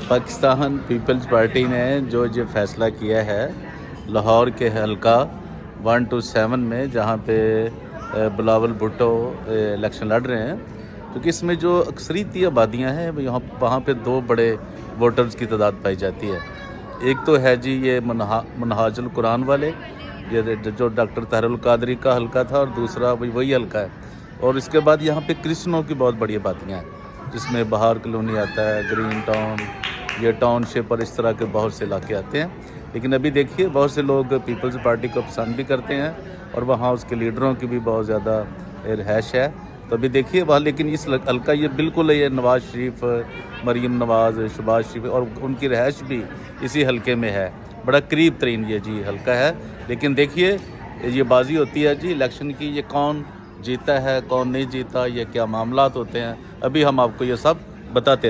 Pakistan Peoples party نے جو یہ فیصلہ کیا ہے لاہور کے حلقہ 127 میں جہاں پہ بلاول بھٹو الیکشن لڑ رہے ہیں، کیونکہ اس میں جو اکثریتی آبادیاں ہیں وہاں پہ دو بڑے ووٹرز کی تعداد پائی جاتی ہے۔ ایک تو ہے جی یہ منہاج القرآن والے، یہ جو ڈاکٹر طاہر القادری کا حلقہ تھا، اور دوسرا وہی حلقہ ہے۔ اور اس کے بعد یہاں پہ کرسچنوں کی بہت بڑی آبادیاں ہیں، جس میں بہار کالونی آتا ہے، گرین ٹاؤن، یہ ٹاؤن شپ اور اس طرح کے بہت سے علاقے آتے ہیں۔ لیکن ابھی دیکھیے بہت سے لوگ پیپلز پارٹی کو پسند بھی کرتے ہیں، اور وہاں اس کے لیڈروں کی بھی بہت زیادہ رہائش ہے۔ تو ابھی دیکھیے وہاں، لیکن اس حلقہ یہ بالکل یہ نواز شریف، مریم نواز، شہباز شریف اور ان کی رہائش بھی اسی حلقے میں ہے، بڑا قریب ترین یہ جی حلقہ ہے۔ لیکن دیکھیے یہ بازی ہوتی ہے جی الیکشن کی، یہ کون جیتا ہے کون نہیں جیتا، یہ کیا معاملات ہوتے ہیں، ابھی ہم آپ کو یہ سب بتاتے رہیں۔